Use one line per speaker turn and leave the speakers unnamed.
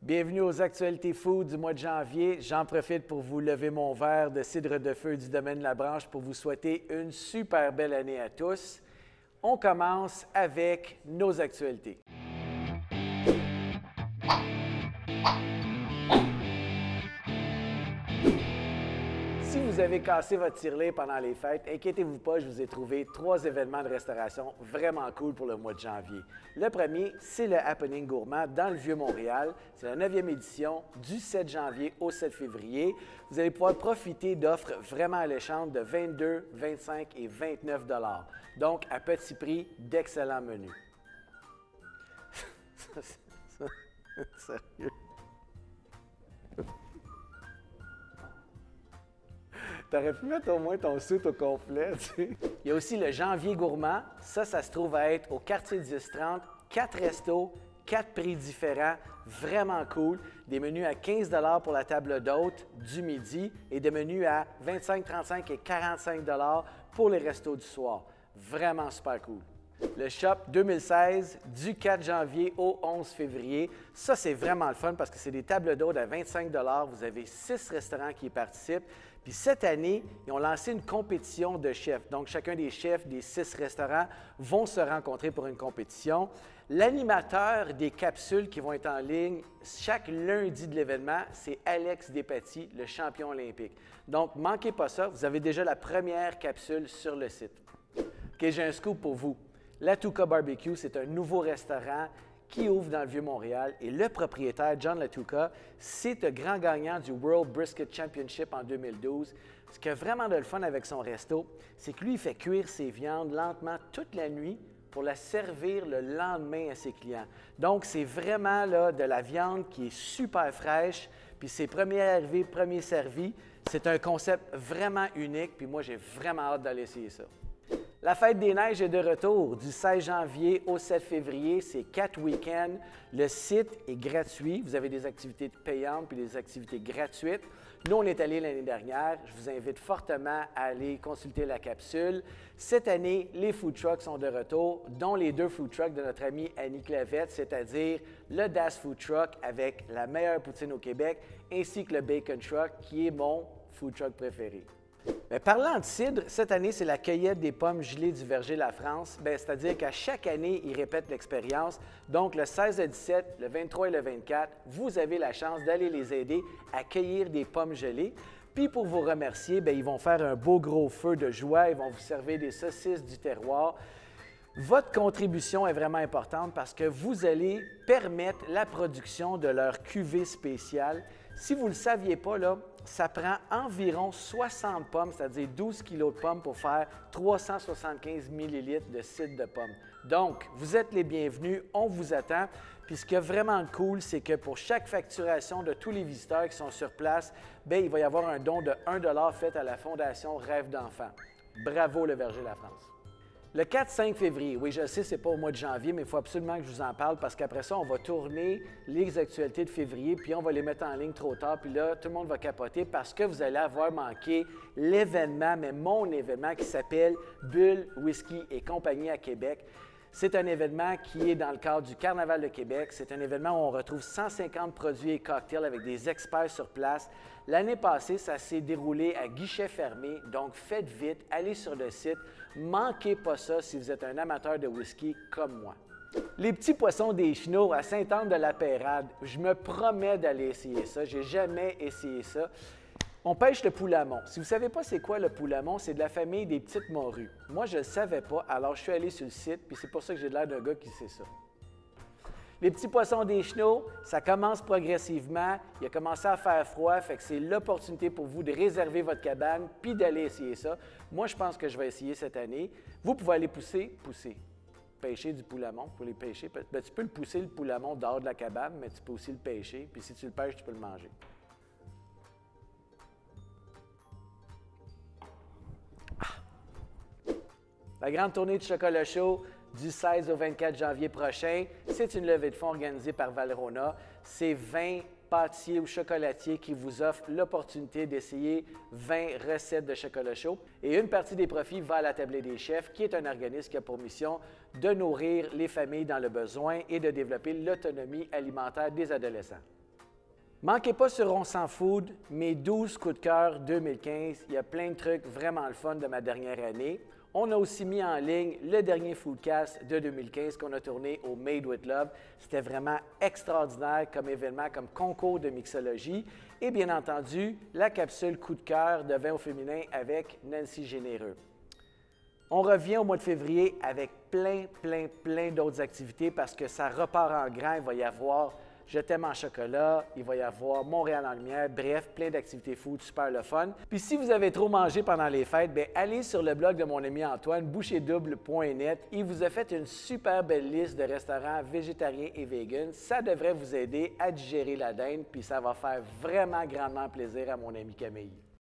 Bienvenue aux actualités food du mois de janvier. J'en profite pour vous lever mon verre de cidre de feu du domaine La Branche pour vous souhaiter une super belle année à tous. On commence avec nos actualités. Si vous avez cassé votre tirelire pendant les fêtes, inquiétez-vous pas, je vous ai trouvé 3 événements de restauration vraiment cool pour le mois de janvier. Le premier, c'est le Happening Gourmand dans le Vieux-Montréal. C'est la 9e édition du 7 janvier au 7 février. Vous allez pouvoir profiter d'offres vraiment alléchantes de 22, 25 et 29 $. Donc, à petit prix, d'excellents menus. Sérieux? T'aurais pu mettre au moins ton suit au complet, tu sais. Il y a aussi le Janvier Gourmand. Ça se trouve à être au quartier 1030. 4 restos, 4 prix différents, vraiment cool. Des menus à 15 $ pour la table d'hôte du midi et des menus à 25, 35 et 45 $ pour les restos du soir. Vraiment super cool. Le Shop 2016 du 4 janvier au 11 février. Ça, c'est vraiment le fun parce que c'est des tables d'hôte à 25 $. Vous avez 6 restaurants qui y participent. Puis cette année, ils ont lancé une compétition de chefs. Donc, chacun des chefs des 6 restaurants vont se rencontrer pour une compétition. L'animateur des capsules qui vont être en ligne chaque lundi de l'événement, c'est Alex Despatie, le champion olympique. Donc, manquez pas ça. Vous avez déjà la première capsule sur le site. OK, j'ai un scoop pour vous. La Tuca Barbecue, c'est un nouveau restaurant qui ouvre dans le Vieux-Montréal et le propriétaire, John Latuca, c'est le grand gagnant du World Brisket Championship en 2012. Ce qui est vraiment de le fun avec son resto, c'est que lui, il fait cuire ses viandes lentement toute la nuit pour la servir le lendemain à ses clients. Donc, c'est vraiment là, de la viande qui est super fraîche, puis c'est premier arrivé, premier servi. C'est un concept vraiment unique, puis moi, j'ai vraiment hâte d'aller essayer ça. La Fête des Neiges est de retour du 16 janvier au 7 février. C'est 4 week-ends. Le site est gratuit. Vous avez des activités payantes puis des activités gratuites. Nous, on est allés l'année dernière. Je vous invite fortement à aller consulter la capsule. Cette année, les food trucks sont de retour, dont les 2 food trucks de notre amie Annie Clavette, c'est-à-dire le Das Food Truck avec la meilleure poutine au Québec, ainsi que le Bacon Truck, qui est mon food truck préféré. Mais parlant de cidre, cette année, c'est la cueillette des pommes gelées du verger La France. C'est-à-dire qu'à chaque année, ils répètent l'expérience. Donc, le 16 le 17, le 23 et le 24, vous avez la chance d'aller les aider à cueillir des pommes gelées. Puis, pour vous remercier, ils vont faire un beau gros feu de joie. Ils vont vous servir des saucisses du terroir. Votre contribution est vraiment importante parce que vous allez permettre la production de leur cuvée spéciale. Si vous ne le saviez pas, là, ça prend environ 60 pommes, c'est-à-dire 12 kg de pommes pour faire 375 ml de cidre de pomme. Donc, vous êtes les bienvenus, on vous attend. Puis ce qui est vraiment cool, c'est que pour chaque facturation de tous les visiteurs qui sont sur place, il va y avoir un don de 1 $ fait à la Fondation Rêve d'enfant. Bravo le Verger La France. Le 4-5 février, oui, je sais, ce n'est pas au mois de janvier, mais il faut absolument que je vous en parle parce qu'après ça, on va tourner les actualités de février, puis on va les mettre en ligne trop tard, puis là, tout le monde va capoter parce que vous allez avoir manqué l'événement, mais mon événement qui s'appelle Bulle, Whisky et compagnie à Québec. C'est un événement qui est dans le cadre du Carnaval de Québec. C'est un événement où on retrouve 150 produits et cocktails avec des experts sur place. L'année passée, ça s'est déroulé à guichet fermé, donc faites vite, allez sur le site. Manquez pas ça si vous êtes un amateur de whisky comme moi. Les petits poissons des Chenaux à Sainte-Anne-de-la-Pérade, je me promets d'aller essayer ça. J'ai jamais essayé ça. On pêche le poulamon. Si vous ne savez pas c'est quoi le poulamon, c'est de la famille des petites morues. Moi, je ne le savais pas, alors je suis allé sur le site, puis c'est pour ça que j'ai l'air d'un gars qui sait ça. Les petits poissons des Chenaux, ça commence progressivement. Il a commencé à faire froid, fait que c'est l'opportunité pour vous de réserver votre cabane puis d'aller essayer ça. Moi, je pense que je vais essayer cette année. Vous pouvez aller pousser. Pêcher du poulamon, pour les pêcher. Tu peux le pousser, le poulamon, dehors de la cabane, mais tu peux aussi le pêcher. Puis si tu le pêches, tu peux le manger. La grande tournée du chocolat chaud du 16 au 24 janvier prochain, c'est une levée de fonds organisée par Valrhona. C'est 20 pâtissiers ou chocolatiers qui vous offrent l'opportunité d'essayer 20 recettes de chocolat chaud. Et une partie des profits va à la Tablée des chefs, qui est un organisme qui a pour mission de nourrir les familles dans le besoin et de développer l'autonomie alimentaire des adolescents. Manquez pas sur On s'en food mes 12 coups de cœur 2015. Il y a plein de trucs vraiment le fun de ma dernière année. On a aussi mis en ligne le dernier Foodcast de 2015 qu'on a tourné au Made with Love. C'était vraiment extraordinaire comme événement, comme concours de mixologie. Et bien entendu, la capsule coup de cœur de vin au féminin avec Nancy Généreux. On revient au mois de février avec plein d'autres activités parce que ça repart en grand. Il va y avoir Je t'aime en chocolat, il va y avoir Montréal en lumière, bref, plein d'activités food, super le fun. Puis si vous avez trop mangé pendant les fêtes, bien, allez sur le blog de mon ami Antoine, boucherdouble.net. Il vous a fait une super belle liste de restaurants végétariens et véganes. Ça devrait vous aider à digérer la dinde, puis ça va faire vraiment grandement plaisir à mon ami Camille.